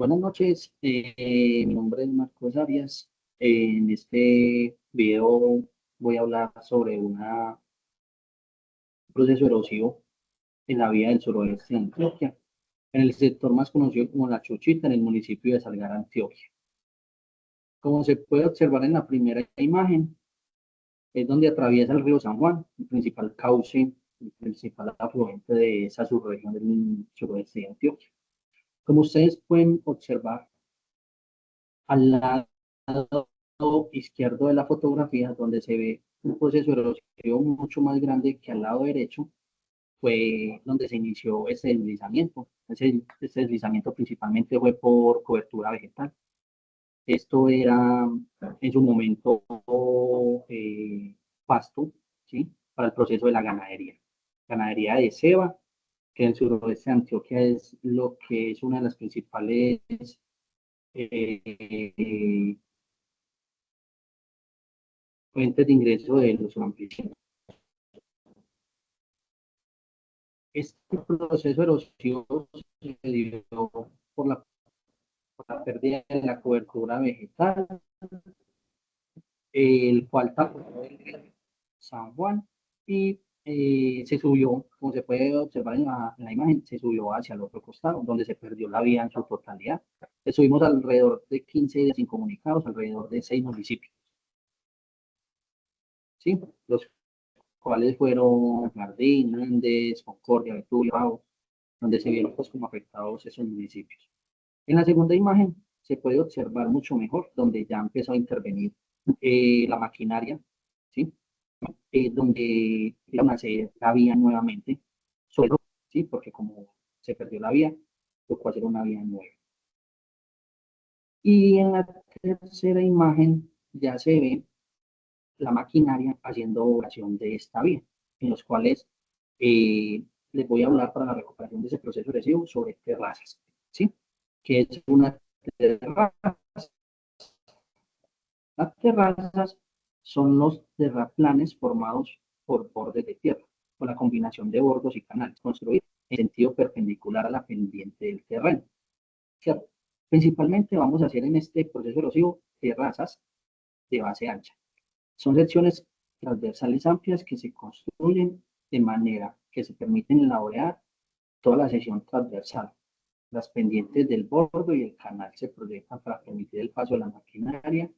Buenas noches, mi nombre es Marcos Arias. En este video voy a hablar sobre un proceso erosivo en la vía del suroeste de Antioquia, en el sector más conocido como La Chuchita, en el municipio de Salgar, Antioquia. Como se puede observar en la primera imagen, es donde atraviesa el río San Juan, el principal cauce, el principal afluente de esa subregión del suroeste de Antioquia. Como ustedes pueden observar, al lado izquierdo de la fotografía, donde se ve un proceso erosivo mucho más grande que al lado derecho, fue donde se inició ese deslizamiento. Ese deslizamiento principalmente fue por cobertura vegetal. Esto era en su momento pasto, ¿sí? Para el proceso de la ganadería. Ganadería de ceba, que en el suroeste de Antioquia es lo que es una de las principales eh, fuentes de ingreso de los campesinos. Este proceso erosivo se dio por la pérdida de la cobertura vegetal, el cual tapó el San Juan y se subió, como se puede observar en la imagen, se subió hacia el otro costado, donde se perdió la vía en su totalidad. Estuvimos alrededor de 15 días incomunicados, alrededor de 6 municipios, ¿sí? Los cuales fueron Jardín, Andes, Concordia, Betulia, Bau, donde se vieron pues, como afectados esos municipios. En la segunda imagen se puede observar mucho mejor, donde ya empezó a intervenir la maquinaria, ¿sí? Donde iban a hacer la vía nuevamente, solo, ¿sí? Porque como se perdió la vía, tocó hacer una vía nueva. Y en la tercera imagen ya se ve la maquinaria haciendo oración de esta vía, en los cuales les voy a hablar para la recuperación de ese proceso agresivo sobre terrazas, ¿sí? Que es una terraza. Las terrazas son los terraplanes formados por bordes de tierra, con la combinación de bordos y canales construidos en sentido perpendicular a la pendiente del terreno, ¿cierto? Principalmente vamos a hacer en este proceso erosivo terrazas de base ancha. Son secciones transversales amplias que se construyen de manera que se permiten elaborar toda la sección transversal. Las pendientes del borde y el canal se proyectan para permitir el paso de la maquinaria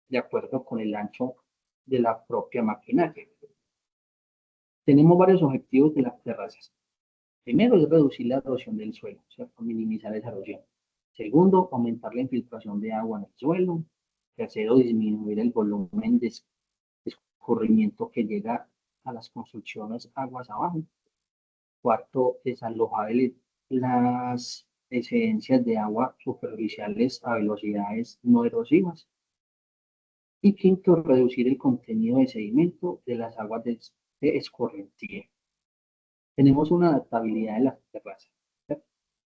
de acuerdo con el ancho de la propia maquinaria. Tenemos varios objetivos de las terrazas. Primero es reducir la erosión del suelo, ¿cierto? Minimizar esa erosión. Segundo, aumentar la infiltración de agua en el suelo. Tercero, disminuir el volumen de escurrimiento que llega a las construcciones aguas abajo. Cuarto, desalojar las excedencias de agua superficiales a velocidades no erosivas. Y quinto, reducir el contenido de sedimento de las aguas de escorrentía. Tenemos una adaptabilidad de las terrazas, ¿cierto?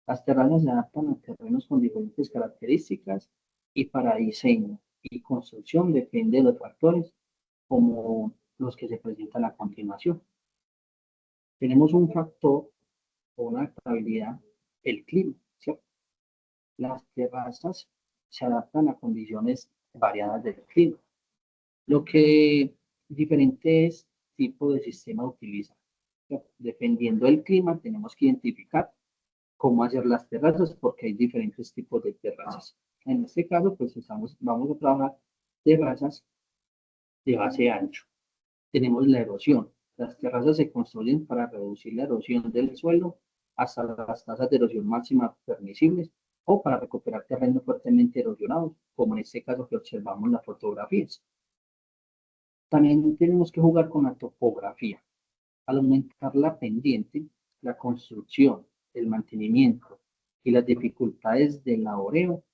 Las terrazas se adaptan a terrenos con diferentes características y para diseño y construcción depende de los factores como los que se presentan a continuación. Tenemos un factor o una adaptabilidad, el clima, ¿cierto? Las terrazas se adaptan a condiciones variadas del clima, lo que diferentes tipos de sistema utilizan. Dependiendo del clima, tenemos que identificar cómo hacer las terrazas porque hay diferentes tipos de terrazas. En este caso, pues vamos a trabajar terrazas de base ancho. Tenemos la erosión. Las terrazas se construyen para reducir la erosión del suelo hasta las tasas de erosión máxima permisibles o para recuperar terrenos fuertemente erosionados, como en este caso que observamos en las fotografías. También tenemos que jugar con la topografía. Al aumentar la pendiente, la construcción, el mantenimiento y las dificultades del laboreo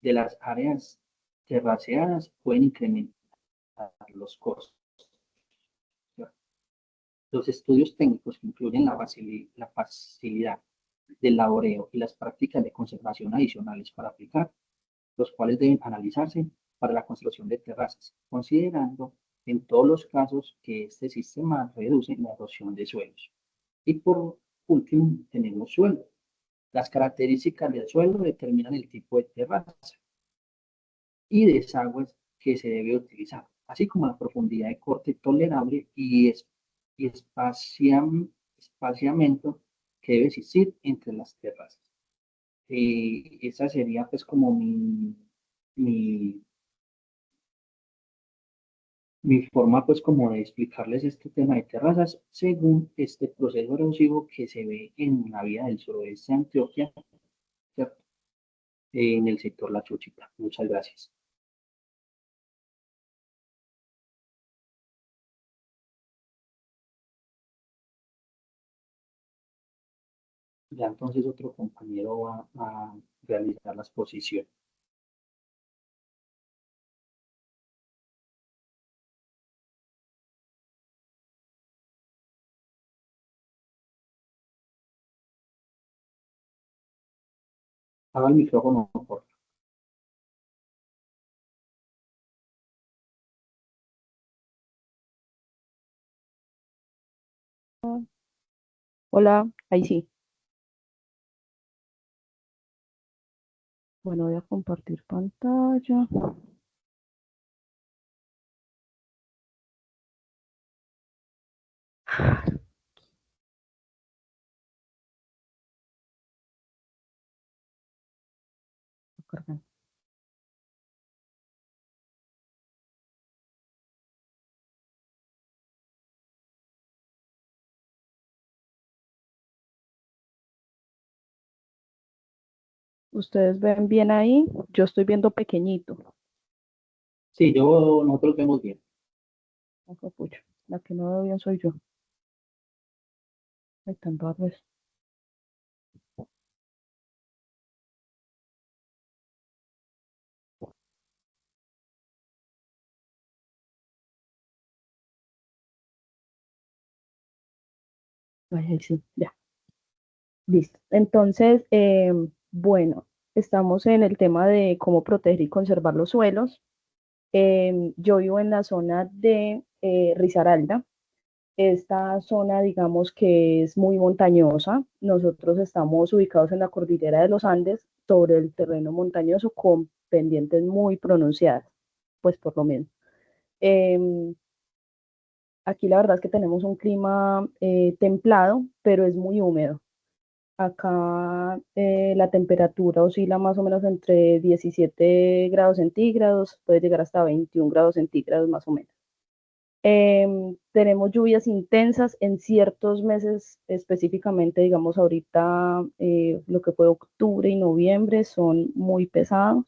de las áreas terraceadas pueden incrementar los costos. Los estudios técnicos que incluyen la facilidad del laboreo y las prácticas de conservación adicionales para aplicar, los cuales deben analizarse para la construcción de terrazas, considerando en todos los casos que este sistema reduce la erosión de suelos. Y por último, tenemos suelo. Las características del suelo determinan el tipo de terraza y desagües que se debe utilizar, así como la profundidad de corte tolerable y espaciamiento que debe existir entre las terrazas. Esa sería pues como mi, mi forma pues como de explicarles este tema de terrazas según este proceso erosivo que se ve en la vía del suroeste de Antioquia, ¿cierto? En el sector La Chuchita. Muchas gracias. Ya entonces otro compañero va a realizar la exposición. Haga el micrófono, por favor. Hola, ahí sí. Bueno, voy a compartir pantalla. ¿Ustedes ven bien ahí? Yo estoy viendo pequeñito. Sí, nosotros vemos bien. Ojo, pucha, la que no veo bien soy yo. Ay, tan raro es. Ay, ahí sí, ya, listo. Entonces, bueno, estamos en el tema de cómo proteger y conservar los suelos. Yo vivo en la zona de Risaralda. Esta zona, digamos que es muy montañosa. Nosotros estamos ubicados en la cordillera de los Andes, sobre el terreno montañoso con pendientes muy pronunciadas, pues por lo menos. Em, Aquí la verdad es que tenemos un clima templado, pero es muy húmedo. Acá la temperatura oscila más o menos entre 17 grados centígrados, puede llegar hasta 21 grados centígrados más o menos. Tenemos lluvias intensas en ciertos meses, específicamente, digamos, ahorita lo que fue octubre y noviembre son muy pesados.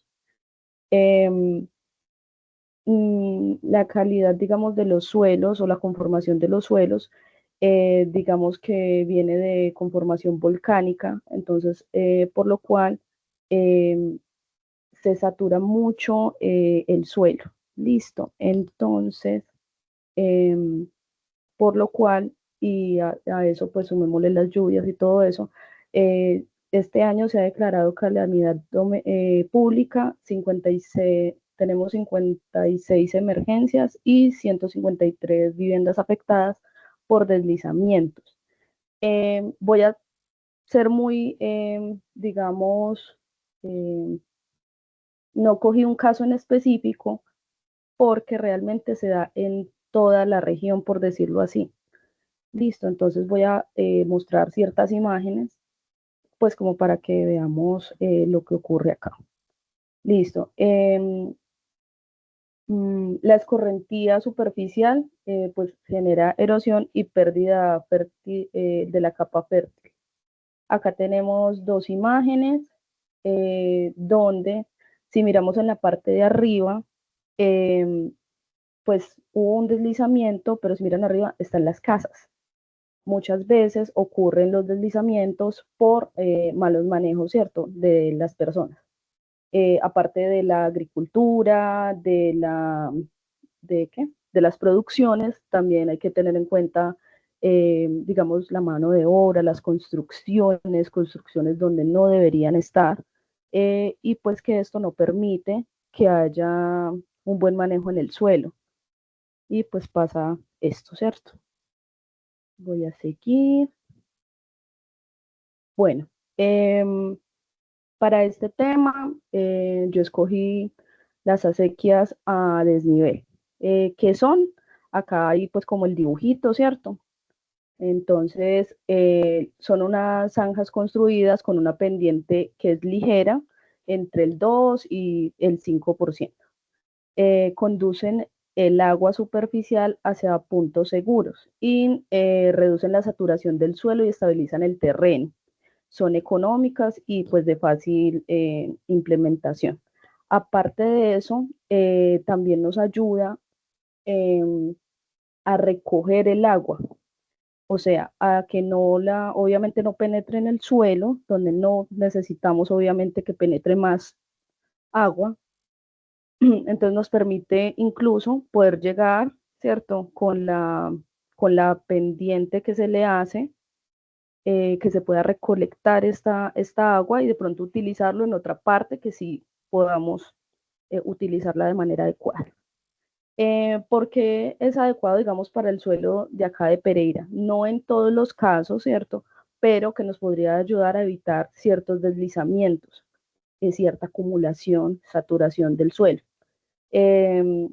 Em, la calidad, digamos, de los suelos o la conformación de los suelos, digamos que viene de conformación volcánica, entonces, por lo cual em, se satura mucho el suelo. Listo. Entonces, em, por lo cual, y a eso pues sumémosle las lluvias y todo eso, este año se ha declarado calamidad pública, 56, tenemos 56 emergencias y 153 viviendas afectadas por deslizamientos. Voy a ser muy, digamos, eh, no cogí un caso en específico porque realmente se da en toda la región, por decirlo así. Listo, entonces voy a mostrar ciertas imágenes, pues como para que veamos lo que ocurre acá. Listo. La escorrentía superficial pues genera erosión y pérdida de la capa fértil. Acá tenemos dos imágenes donde si miramos en la parte de arriba, eh, pues hubo un deslizamiento, pero si miran arriba están las casas. Muchas veces ocurren los deslizamientos por malos manejos, ¿cierto?, de las personas. Aparte de la agricultura, ¿qué? De las producciones, también hay que tener en cuenta, digamos, la mano de obra, las construcciones donde no deberían estar, y pues que esto no permite que haya un buen manejo en el suelo. Y pues pasa esto, ¿cierto? Voy a seguir. Bueno. Para este tema, yo escogí las acequias a desnivel. ¿Qué son? Acá hay pues como el dibujito, ¿cierto? Entonces, son unas zanjas construidas con una pendiente que es ligera, entre el 2 y el 5%. Conducen el agua superficial hacia puntos seguros y reducen la saturación del suelo y estabilizan el terreno. Son económicas y pues de fácil implementación. Aparte de eso, también nos ayuda eh, a recoger el agua, o sea, a que obviamente no penetre en el suelo, donde no necesitamos obviamente que penetre más agua. Entonces nos permite incluso poder llegar, ¿cierto? Con la pendiente que se le hace, que se pueda recolectar esta agua y de pronto utilizarlo en otra parte que sí podamos utilizarla de manera adecuada. ¿Por qué es adecuado, digamos, para el suelo de acá de Pereira? No en todos los casos, ¿cierto? Pero que nos podría ayudar a evitar ciertos deslizamientos, cierta acumulación, saturación del suelo. Eh,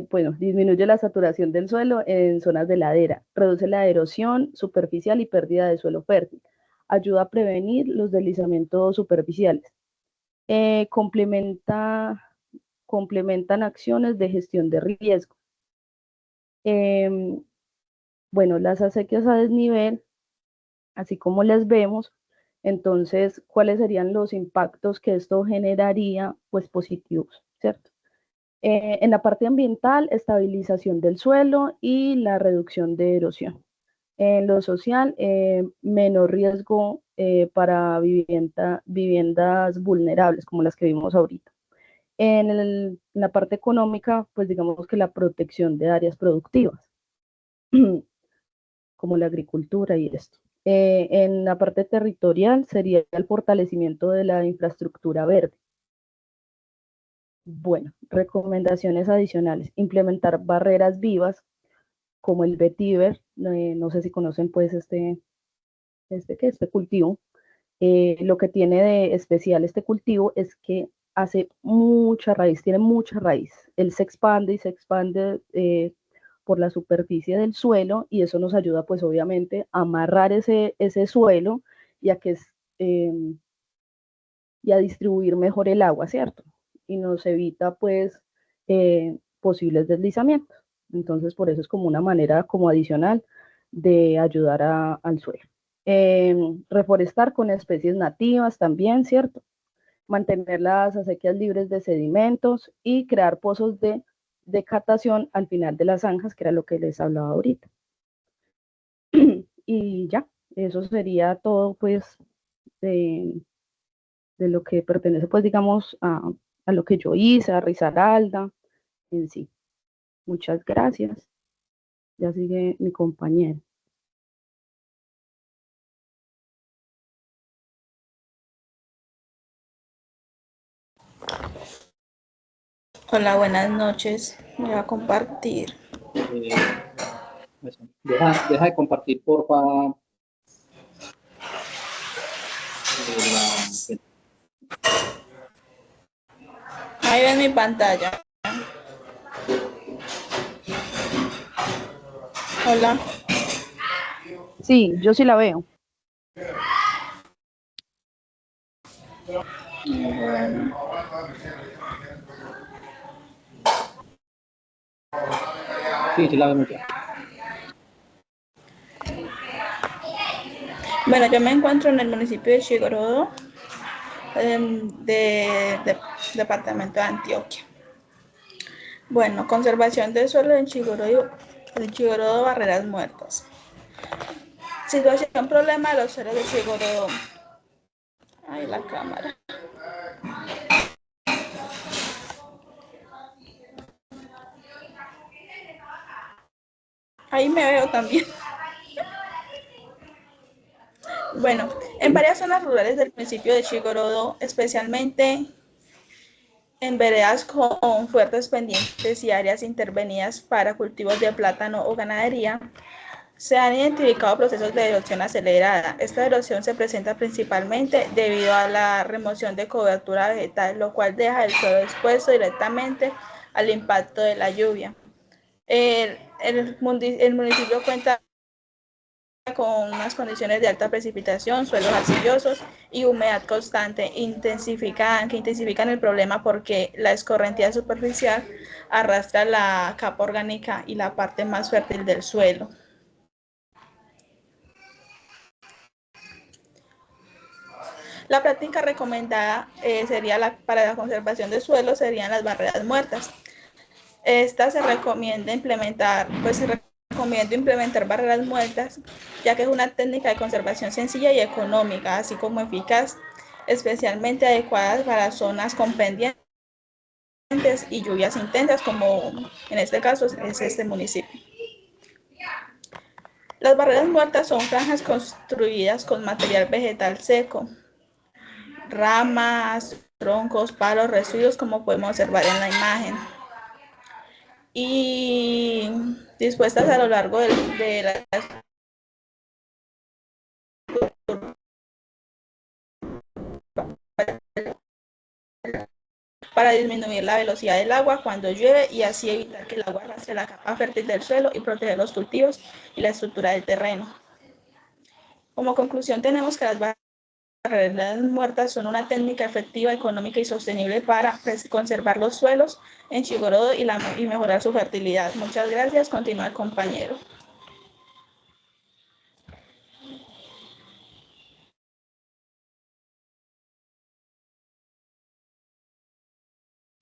bueno, disminuye la saturación del suelo en zonas de ladera, reduce la erosión superficial y pérdida de suelo fértil, ayuda a prevenir los deslizamientos superficiales, eh, complementa, complementan acciones de gestión de riesgo. Bueno, las acequias a desnivel, así como las vemos, entonces, ¿cuáles serían los impactos que esto generaría? Pues positivos, ¿cierto? En la parte ambiental, estabilización del suelo y la reducción de erosión. En lo social, menor riesgo para viviendas vulnerables, como las que vimos ahorita. En la parte económica, pues digamos que la protección de áreas productivas, como la agricultura y esto. En la parte territorial sería el fortalecimiento de la infraestructura verde. Bueno, recomendaciones adicionales. Implementar barreras vivas como el vetiver. No sé si conocen pues este cultivo. Lo que tiene de especial este cultivo es que hace mucha raíz, tiene mucha raíz. Él se expande y se expande por la superficie del suelo y eso nos ayuda pues obviamente a amarrar ese suelo y a que eh, y a distribuir mejor el agua, ¿cierto? Y nos evita pues posibles deslizamientos. Entonces por eso es como una manera como adicional de ayudar al suelo. Reforestar con especies nativas también, ¿cierto? Mantener las acequias libres de sedimentos y crear pozos de decatación al final de las zanjas, que era lo que les hablaba ahorita. Y ya, eso sería todo, pues, de lo que pertenece, pues, digamos, a lo que yo hice, a Risaralda en sí. Muchas gracias. Ya sigue mi compañero. Hola, buenas noches. Voy a compartir. Deja de compartir, porfa. Ahí ven mi pantalla. Hola. Sí, yo sí la veo. Bueno. Sí, la vemos ya. Bueno, yo me encuentro en el municipio de Chigorodo, departamento de Antioquia. Bueno, conservación del suelo en Chigorodo, Barreras Muertas. Situación, problema de los suelos de Chigorodo. Ay, la cámara. Ahí me veo también. Bueno, en varias zonas rurales del municipio de Chigorodo, especialmente en veredas con fuertes pendientes y áreas intervenidas para cultivos de plátano o ganadería, Se han identificado procesos de erosión acelerada. Esta erosión se presenta principalmente debido a la remoción de cobertura vegetal, lo cual deja el suelo expuesto directamente al impacto de la lluvia. El municipio cuenta con unas condiciones de alta precipitación, suelos arcillosos y humedad constante que intensifican el problema porque la escorrentía superficial arrastra la capa orgánica y la parte más fértil del suelo. La práctica recomendada para la conservación del suelo serían las barreras muertas. Esta se recomienda implementar barreras muertas, ya que es una técnica de conservación sencilla y económica, así como eficaz, especialmente adecuada para zonas con pendientes y lluvias intensas, como en este caso es este municipio. Las barreras muertas son franjas construidas con material vegetal seco, ramas, troncos, palos, residuos, como podemos observar en la imagen, y dispuestas a lo largo de las para disminuir la velocidad del agua cuando llueve y así evitar que el agua arrastre la capa fértil del suelo y proteger los cultivos y la estructura del terreno. Como conclusión, tenemos que las barreras muertas son una técnica efectiva, económica y sostenible para conservar los suelos en Chicorodo y mejorar su fertilidad. Muchas gracias. Continúa el compañero.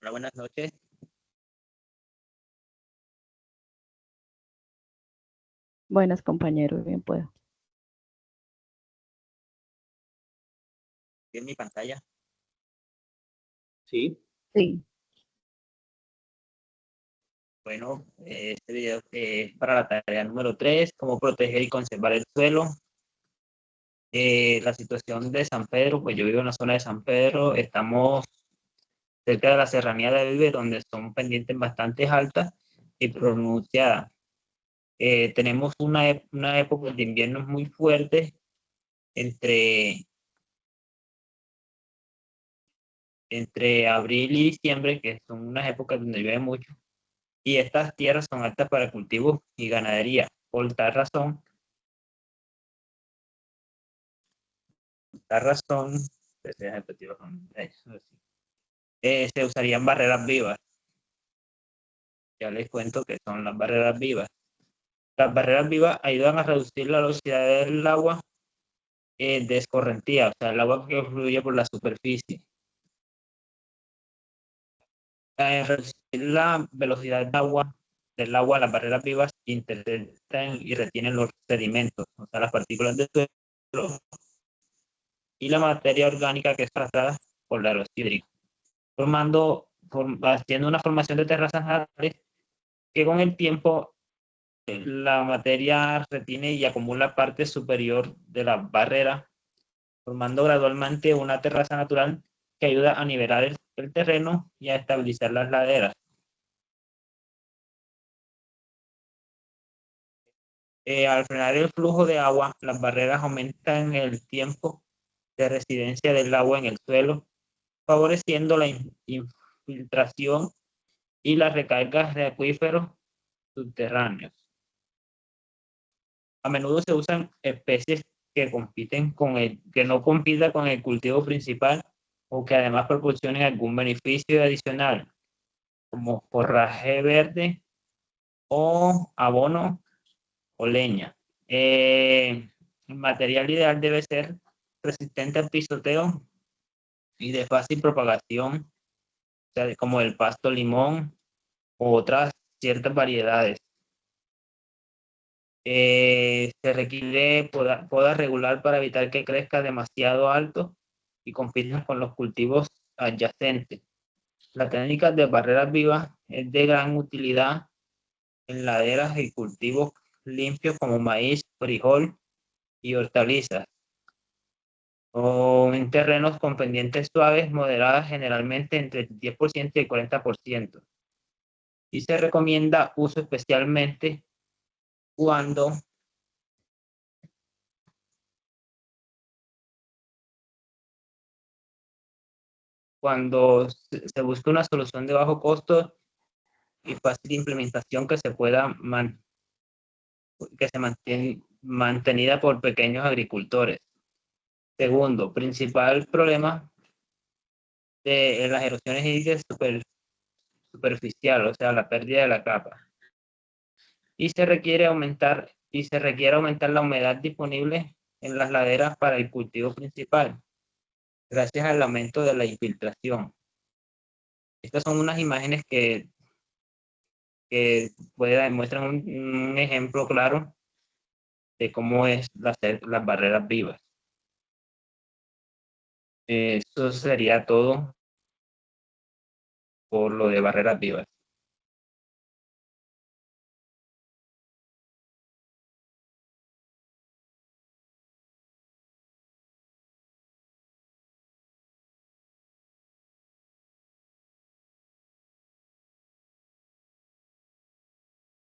Hola, buenas noches. Buenas, compañero, bien puedo. ¿En mi pantalla? Sí. Sí. Bueno, este video es para la tarea número 3, cómo proteger y conservar el suelo. La situación de San Pedro, pues yo vivo en la zona de San Pedro, estamos cerca de la serranía de Vive, donde son pendientes bastante altas y pronunciadas. Tenemos una época de inviernos muy fuerte entre abril y diciembre, que son unas épocas donde llueve mucho, y estas tierras son aptas para cultivos y ganadería. Por tal razón, se usarían barreras vivas. Ya les cuento que son las barreras vivas. Las barreras vivas ayudan a reducir la velocidad del agua de escorrentía, o sea, el agua que fluye por la superficie. Reducir la velocidad del agua, las barreras vivas interceptan y retienen los sedimentos, o sea, las partículas del suelo y la materia orgánica que es tratada por la erosión hídrica, haciendo una formación de terrazas naturales que con el tiempo la materia retiene y acumula parte superior de la barrera, formando gradualmente una terraza natural que ayuda a nivelar el terreno y a estabilizar las laderas. Al frenar el flujo de agua, las barreras aumentan el tiempo de residencia del agua en el suelo, favoreciendo la infiltración y las recargas de acuíferos subterráneos. A menudo se usan especies que no compita con el cultivo principal o que además proporcionen algún beneficio adicional, como forraje verde o abono o leña. El material ideal debe ser resistente al pisoteo y de fácil propagación, o sea, como el pasto limón u otras ciertas variedades. Se requiere poda regular para evitar que crezca demasiado alto y compita con los cultivos adyacentes. La técnica de barreras vivas es de gran utilidad en laderas y cultivos limpios como maíz, frijol y hortalizas, o en terrenos con pendientes suaves moderadas, generalmente entre el 10% y el 40%. Y se recomienda uso especialmente cuando cuando se busca una solución de bajo costo y fácil implementación que se pueda mantenida por pequeños agricultores. Segundo, principal problema de las erosiones hídricas superficial, o sea, la pérdida de la capa. Y se requiere aumentar la humedad disponible en las laderas para el cultivo principal, gracias al aumento de la infiltración. Estas son unas imágenes que muestran un ejemplo claro de cómo es las barreras vivas. Eso sería todo por lo de barreras vivas.